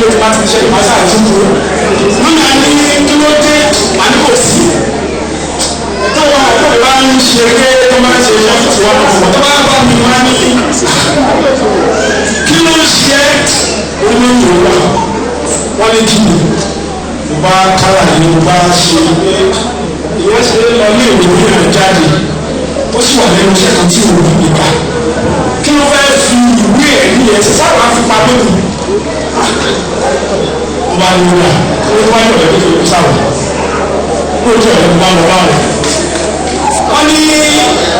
ló ti máa ti ṣe ìmọ̀ṣẹ́ àtúntò wọ́n máa ní kí ló dé àní kò sí tó wọn àgbẹ̀ bá ń ṣe pé tó máa ń ṣe iṣẹ́ tuntun wọn kò tó bá bá mi wá ní kí ló ń ṣe olóyè wa wọ́n ní kí ni mo bá kára ní mo bá ṣe pé ìwọ́n ṣe lọ ní ìwé ìrìn jáde ó sì wà lẹ́nu iṣẹ́ kan tí òun ní gbà kí ló fẹ́ fi ìwé ẹ̀rí ẹ̀ ṣe sábà fi pamọ́ ni mo bá ní wúlà ó wá ní ọ̀rẹ́ tó sáwọ̀ ó jẹ́ ọ̀rẹ́ mo bá lọ báwọn. wọ́n ní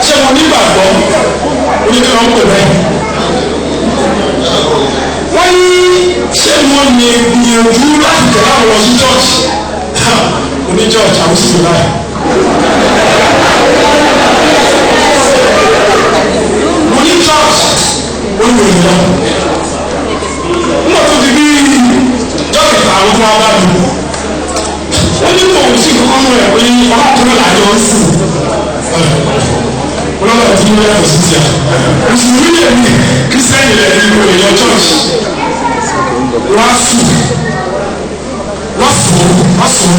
ṣé mo nígbàgbọ́ oníkẹ́ wọn pè bẹ́ẹ̀. wọ́n ní ṣé mo lè gbìyànjú láti tẹ̀lé àwọn lọ sí church oní church àwọn sì ń láì. mo ní church ó lè lọ nígbà tó ti bí dókítà àwọn tó wá bá mi wọ́n ní kò sí kankan mọ́ ẹ̀ pé ọlọ́kùnrin làjọ ń sìn ọlọ́kùnrin tí wọ́n yàtọ̀ sí ti à mùsùlùmí lè ní kírísítẹ́nì lè ní ìwé ìyọ church wọ́n á sùn wọ́n sùn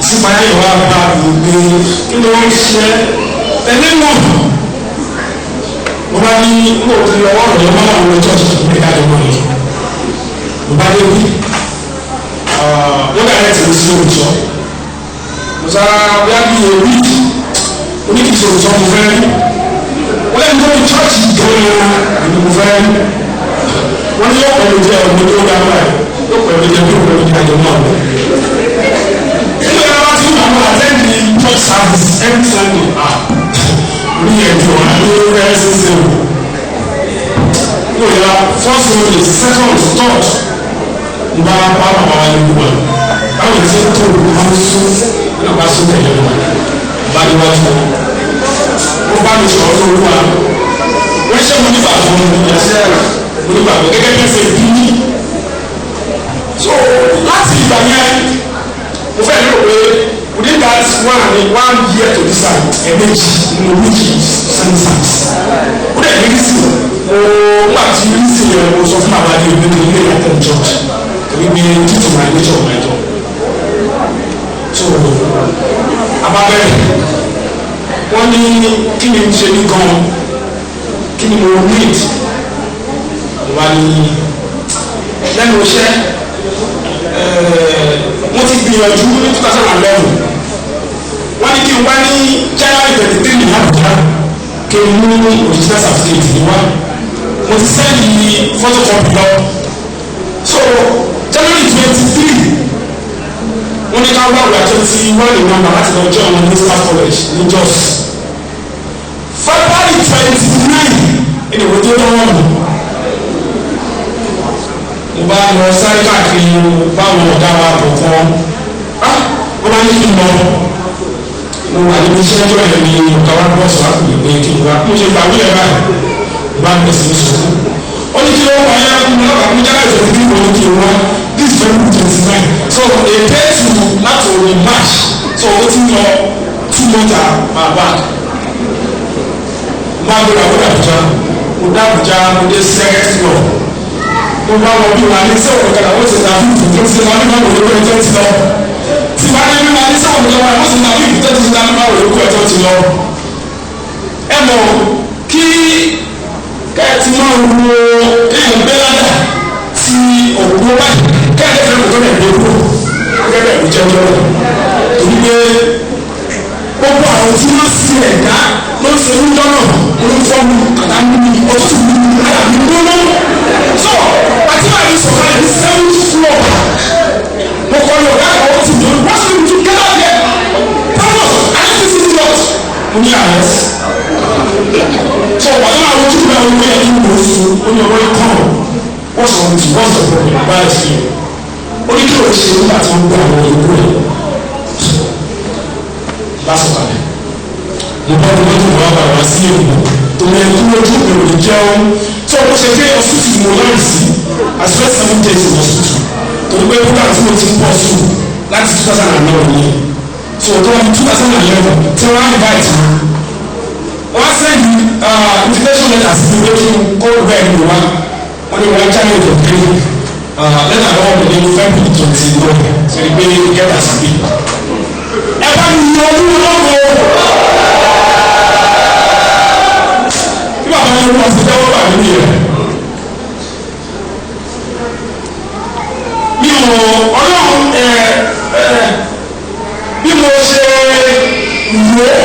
sípa ayé wa bá mi gbé kí ló ń ṣe ẹni mọ̀ mo bá ní kó o ti ọwọ́ rẹ̀ máa wọ ọjọ́ ìṣẹ̀lẹ̀ ní ká lè mọ̀ yìí mo bá dé bí wọ́n dàrẹ́ tì í sí òòjọ́ mo sá bíá bí ewì oníkìsí òòjọ́ mo fẹ́ rí wọ́n lẹ́nu tó ní chọ́ọ̀chì gan-an ni mo fẹ́ rí wọ́n ní yóò pẹ̀lú jẹ́ ọ̀gbọ́n tó dáa báyìí yóò pẹ̀lú jẹ́ bí òun ní àjọ náà nínú ẹ̀rọ bá ti ń bọ̀ wọ́n àtẹ́ǹdì church service every Sunday ní ẹ̀jọ̀ àdúró rẹ̀ ṣẹṣẹ o yóò yá first Sunday second third n bá bá bàbá wa ní gbogbo ẹ̀ báwo ni ṣe tó máa ń sún ní ọba sún tẹ̀lé wọn bá níwájú wọn wọ́n bá mi sọ̀rọ̀ lórí wa wọ́n ṣe mo nígbà tó mo nígbà tó gẹ́gẹ́ bí ẹsẹ̀ bí mi so láti ìgbà yẹn mo fẹ́ lérò pé within that one year to this time ẹ̀mẹ́jì nínú wíìkì sẹ́ńsàmс ó dẹ̀ ní rísì mo wà tí rísì yẹn mo sọ fún àwọn adé ìgbé ní ilé ìyàtọ̀ church torí pé due to my nature of my job so ababẹ́rẹ́ wọ́n ní kí ni ṣe ní gan kí ni mo need wà ní lẹ́nu iṣẹ́ mo ti gbìyànjú ní 2011 wọ́n ní kí n wá ní January 23 ní Abuja kí n mú original certificate ní wá mo ti sẹ́ẹ̀lì photocopy lọ so January 23 wọ́n ní ká wá ọ̀rọ̀ àti ti wọ́n lè wọ́n láti lọ jọ àwọn ní staff college ní Jos February 29 ìdìbò tó lọ́wọ́ mi mo bá lọ sáré káàkiri báwọn ọ̀gá wa bọ̀ fún wọ́n bá ní kí n lọ mo wà níbi iṣẹ́ ẹjọ́ ẹ̀ ní ọ̀gá wa bọ̀ sọ àpò ìgbé kí n wá mo ṣe gbàgbé ẹ̀ báyìí mo bá bẹ̀rẹ̀ sí ní sọ̀rọ̀ ó ní kí ló wà yá mo lọ́kà mo jáde ìṣẹ̀lẹ̀ bí mo ní kí n wá this is very good 29 so a day to láti òní March so ó ti lọ 2 months my back mo bá gbé àwọn Àbújá mo dá Àbújá mo dé second floor mo bá wọn bí wà ní sẹ́wọ̀n kàdà wọ́n ti dàbí ìfòkè tí wọ́n ní báwo lóko ẹjọ́ ti lọ tí wọ́n ní bí wà ní sẹ́wọ̀n kàdà wọ́n ti dàbí ìfòkè tí wọ́n ní báwo lóko ẹjọ́ ti lọ. ẹ mọ̀ kí kẹ́ẹ̀tì máa ń wo èèyàn gbé ládà tí òkú báyìí kẹ́ẹ̀tì fẹ́ kó tó lẹ̀ dé kó gẹ́gẹ́ bí jẹ́ ọjọ́ rẹ̀ torí pé gbogbo àwọn tí wọ́n sì ẹ̀dá ló ń ṣe ń dọ́nà olùfọ́nù àtàkùn ọ̀tún àyàmí gbóná so àti máa ní sọ̀rọ̀ ní 7th floor mo kọ́ ní ọ̀gá àwọn tí mo wá sí ìlú kẹ́lá yẹ pọ́nmọ́ àti sí slot mo ní àyẹ̀ so wà láwọn ojú ìgbà wọn yẹ kí n lò sí ó ní ọwọ́ ikọ̀ wọ́n sọ ní wọ́n sọ fún mi báyìí sí ó ní kí o ṣe nígbà tí wọ́n gbé àwọn ìlú rẹ̀ lásìkò àlẹ́ mo bá wọn lọ́dún wọn bá wá sí èkó tó lè kú lójú èrò lè jẹun tó o ṣe dé ọsùtù mo láì sí as well 7 days in ọsùtù torí pé nígbà tí mo ti ń pọ̀ sùn láti 2009 yẹn so tó wọ́n 2011 tí wọ́n á invite mi wọ́n á send invitation letter sí mi pé kí n kó bẹ́ẹ̀ ni wá wọ́n ní wọ́n jáde tó pé lẹ́tà lọ́wọ́ mi ní February 29 ṣe pé gẹ́gà sí bí. ẹ bá mi yọ ọdún lọ́wọ́ bí bàbá yẹn wọ́n ti jẹ́wọ́ bà mí yẹn. mi ò ọlọ́run bí mo ṣe wò ó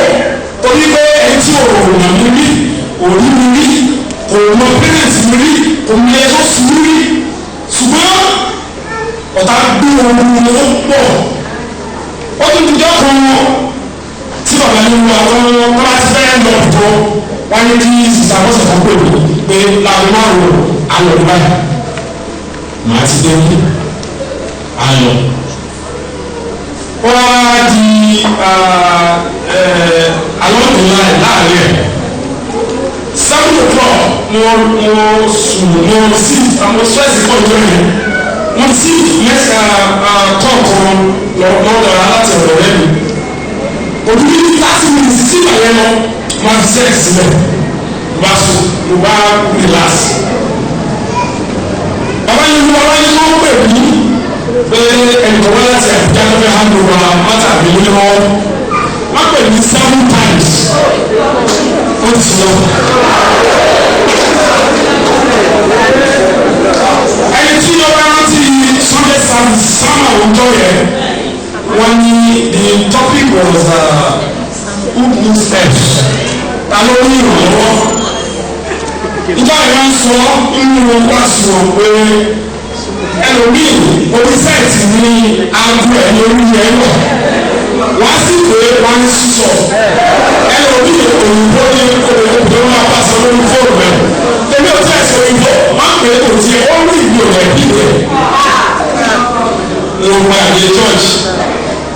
torí pé ẹni tí ò rò mí rí òrí mi rí kò mọ pẹ́rẹ́ǹtì mi rí kò mọ ẹjọ́ sí mi rí ṣùgbọ́n ọ̀tá gbé ohun ó pọ̀ ó tún ti dẹ́kun tí bàbá yẹn wọ àwọn ọmọ láti fẹ́ lọ tó wọ́n ní kí sísá bọ́sẹ̀ kan pè mí pé láàrin márùn-ún alọ̀ ní báyìí màá ti dé ní alọ̀ wọ́n á di alọ́dúnlá ẹ̀ láàrin ẹ̀ 7 o'clock mo sùn mo sí àwọn stress pọ̀ jọ yẹn mo sí mẹ́ta kọ̀ọ̀kan lọ́dọ̀ láti ọ̀dọ̀ rẹ̀ mi òbí ní 30 minutes sí ìbàlẹ̀ lọ máa fi sex sílẹ̀ mo bá sùn mo bá relax bàbá yẹn wọ́n pè mí pé ẹnìkan wọ́n láti àbújá lọ́fẹ́ hand over mọ́tà mi lọ́wọ́ wọ́n pè mí 7 times ó ti lọ. ẹni tí ó bá rántí Sunday service sáwọn àwùjọ yẹn wọ́n ní the topic was who needs help ta ló ní ìrànlọ́wọ́ ìjọ ìwọ́n sọ nínú wáṣọ wọn pé ẹlòmíì oníṣẹ́ẹ̀tì ní aago ẹ̀ lórí ẹ̀ lọ wọ́n sì pé wọ́n ń sọ ẹlòmíì òyìnbó ní òyìnbó máa bá sọ lórí fóònù ẹ̀ tẹ̀lé òtí ẹ̀sìn òyìnbó máa ń pè é kò tiẹ̀ ó rí ìlú rẹ̀ bí rẹ̀ ló gba ìdílé church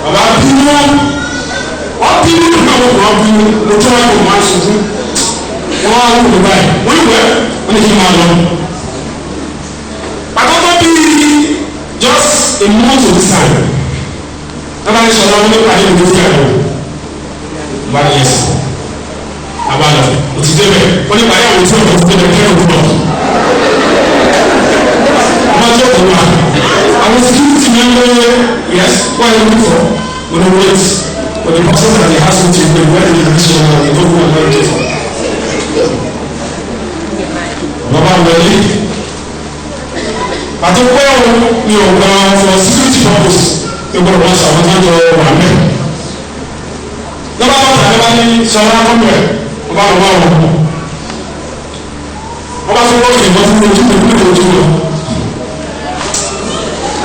bàbá bínú wọ́n bínú nígbà wọ́n bínú lójú wọn kò máa ṣubú wọ́n á wù mí báyìí wọ́n ní wọ́n ní kí n máa lọ. àkọ́kọ́ bíi just a month of this time náà ní sọ̀rọ̀ wọn nípa ìlú ìlú ìyàwó bá yẹ sí abala òtítẹ́ bẹ̀ wọ́n nípa ìyàwó tí wọ́n ti tẹ́lẹ̀ kẹ́rù pọ̀ wọ́n tó kọ̀ wá àwọn security men lóye yes wọ́n yẹ kó fọ́ wọ́n ní wait for the person that they have to take them when they reach them and they don't know what to do. bàbá wọlé pàtó pé òun ni ọ̀gá for security purpose ní gbọ́dọ̀ wọ́n sọ àwọn tó ń jọ wà mẹ́. lọ́ba bàtà lọ́ba ní sọ̀rọ̀ akọ́mọ̀ ẹ̀ ọba ọba wọn. ọba tó wọ́n kì í bọ́ fún ojú mi kúrò ojú lọ.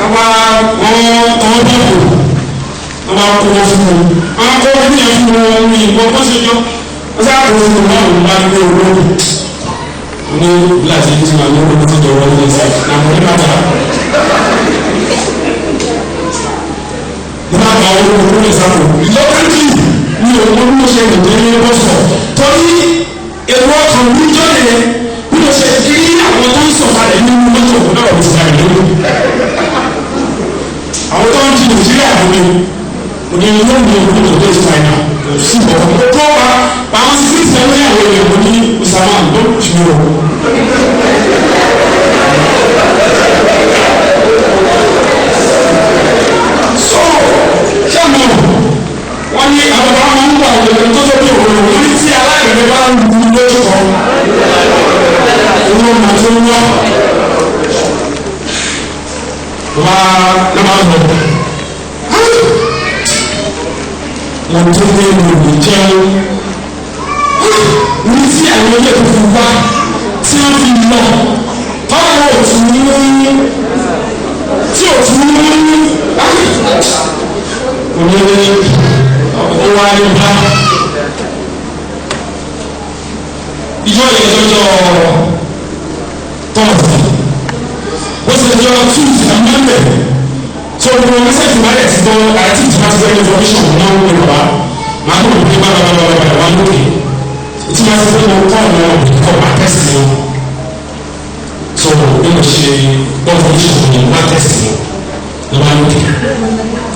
ọba wọn tọwọ́ bẹ́ẹ̀ kò ọba kó wọn fún wọn. àwọn akọ́ wọn ní ẹ̀ fún wọn ní ìbọn bó ṣe jọ. wọ́n sábà kó fún wọn wọn bá gbé owó ní láti ní ti máa ní owó tó jọ wọ́n ní ẹsẹ̀ náà mo ní bàtà. nígbà tó àwọn olùkọ́ ní ìsàkó lọ́kàntì ní òun ló ṣe ìdè ní bọ́sọ̀ torí èrò ọkàn níjọ́ yẹn bí mo ṣe kí àwọn tó ń sọ̀kalẹ̀ nínú mọ́tò náà wọ́n ti sàrẹ̀ lórí. àwọn tó ń di Nàìjíríà lórí òní ló ń bí òkú tó dé China kò sí ìbọn tó wà àwọn sí ìsẹ̀wé àwọn èèyàn ní Usama ló jù ú. so ṣẹ́mu wọ́n ní àwọn bá wọn ń gbà òkèèrè tó tó bí òun lórí tí aláìrẹ́ bá ń lu lójú kan owó máa tó ń wọ́ wá lọ́wọ́ lọ. wọ́n tó dé lòdì jẹun ní tí àwọn ilé tó fi wá tí wọ́n fi lọ tọ́wọ́ òtún ní tí òtún ní òní ọwọ́ ayé bá ìjọ yẹn lọ́jọ́ tọ́ọ̀sì ó sì lọ́jọ́ túùsì àmì mẹ́mẹ́ tó gbogbo mẹ́sẹ̀jì wáyé ti gbọ́ àti ìtura ti gbọ́ information náà ń pè wá màá tó lè bá bàbá wá lókè tí wọ́n ti gbé wọn kọ́ ọ̀nà ìkọ́ máa tẹ̀sí wọn tó bí mo ṣe gbọ́ information ní máa tẹ̀sí wọn ní wá lókè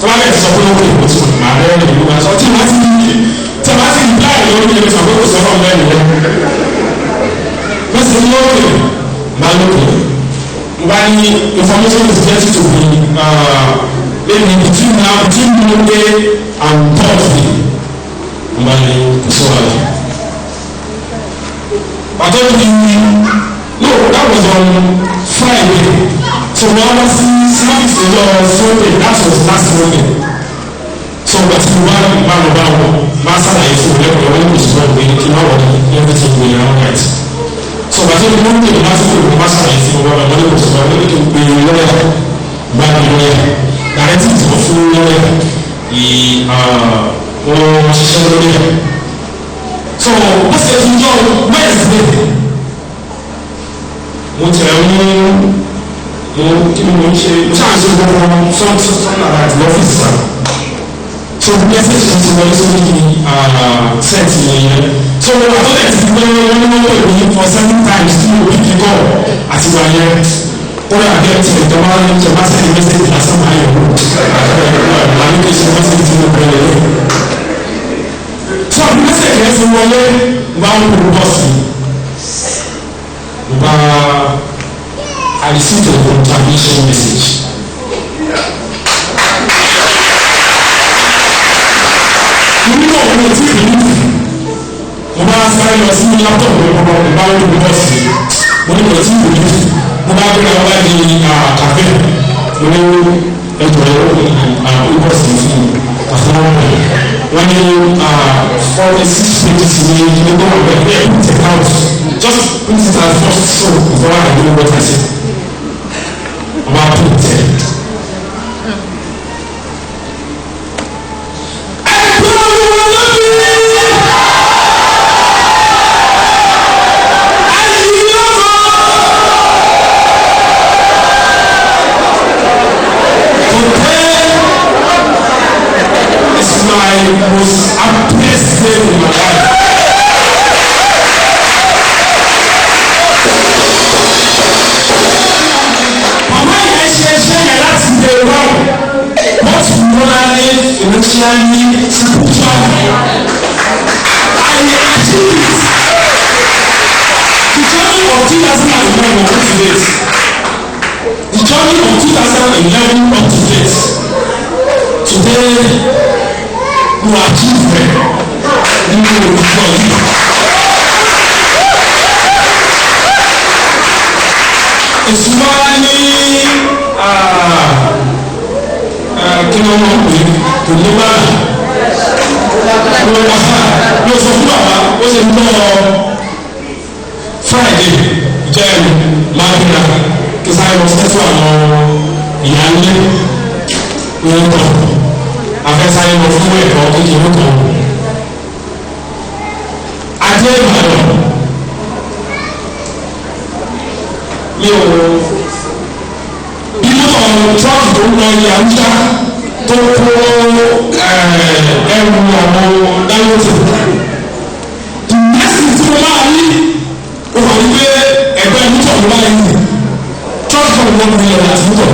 tó wá lè sọ pé ó pè wọ́n ti máa bẹ́ẹ̀ lè wọ́n sọ tí wọ́n ti bá ìlú orí ẹni sọ̀rọ̀ kó sọ̀rọ̀ bẹ́ẹ̀ lọ wọ́n sì ń lókè máa lókè. information is getting to be maybe between Monday and Thursday. But no, that was on Friday. So we honestly service on Sunday. That was last Monday. So but you want master life for everyone is not going to know everything we are right. So but you want to master life for everyone is not going to be lawyer, bad lawyer. That is a full lawyer. So what's the job? Where is it? Mo tell you, something like the officer. So the message is also sent to me. So I thought that if you for 7 times to pick the call as you are here. What I get to the man to master the message as some higher. I think it's a message to the prayer. So the message is about the boss. I received a contamination message. You know what it is? When I started seeing laptop about the boss, when it was in when I bring away the cafe, when you enter the boss when you 46 pages you go and print it out. Just print it as first so before I do what I say. About printed. Most happiest day in my life. Mama yẹn ṣe yẹn láti dé wá both morally, financially, spiritually. I achieved it. The journey of 2011 up to date. The journey of 2011 up to date. Today. Who achieve it nínú olùkọ́ yìí. Ìṣúná ní kí wọ́n mọ̀ pé kò ní bá ló sọ fún bàbá ó ṣe ń lọ Friday jẹ́ mábìlá kí sáré lọ sẹ́tù àwọn ìyáálé ń tọ̀. Afẹ́sáyé lọ fún ẹ̀kọ́ kékeré kan. Adé Ìbàdàn mi ò bí mọ́tò trọ́ọ̀kì tó ń lọ ilé Àbújá tó kó ẹrù àwọn Dangote. Ìgbésìn tí mo máa rí o kò ní pé ẹgbẹ́ mọ́tò ló bá yẹn trọ́ọ̀kì tó ń lọ ilé àti mọ́tò.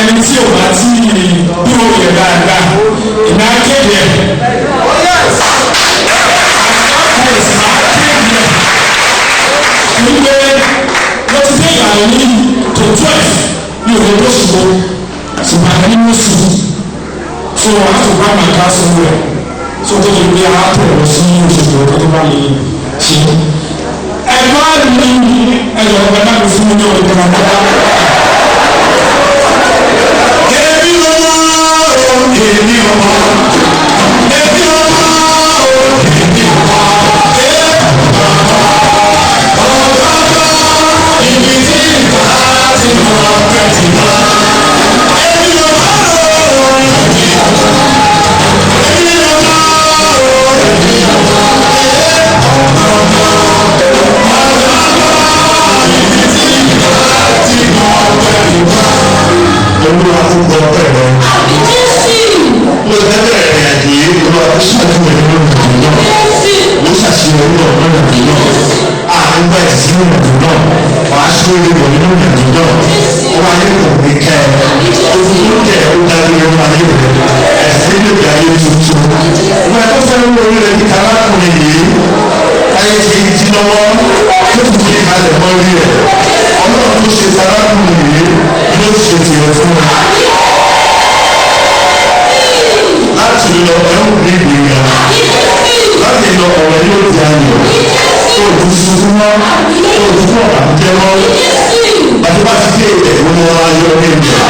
Ẹni tí o bá ti dúró yẹ dáadáa ìná kéde ẹ̀. Nígbè mo ti dé ìyàwó ní tó 12 ní òwe tó ṣùgbọ́n ṣùgbọ́n àgbẹ̀ ní oṣù so àtúgbà máa ká sọ́wọ́ ẹ̀ so tó lè gbé àpò lọ sí oṣù tó bá lè ṣe. Ẹ̀gbọ́n mi ẹ̀yọ̀ ọ̀gbẹ́ náà ló fún mi ní ọ̀gbẹ́ náà. orúkọ lọ́nà tó náà àgbà ìsìn ìrìnàjò náà wàá ṣe orúkọ nínú ìrìnàjò náà ó wá ní kò ní kẹ́ ẹ ojú tó kẹ́ ẹ ó dájú ló máa yé rẹ ẹ̀sìn lè gbé ayé tuntun ìwé ẹ̀kọ́ fẹ́ẹ́ lórí rẹ̀ ní kalákùnrin yìí ayé ti di lọ́wọ́ tó kù ní ìkàlẹ̀ mọ́ rí rẹ̀ ọlọ́run tó ṣe kalákùnrin yìí ló ṣe tiẹ̀ fún wa. láti lọ ẹ̀rù ní ìgbéga láti lọ ọ̀rọ̀ yóò di ayọ̀ tó o ti sunkún mọ́ tó o ti fún ọ̀rọ̀ àbújẹ́ mọ́ àti bá ti dé ìwé wọn ayọ̀ ní ìgbà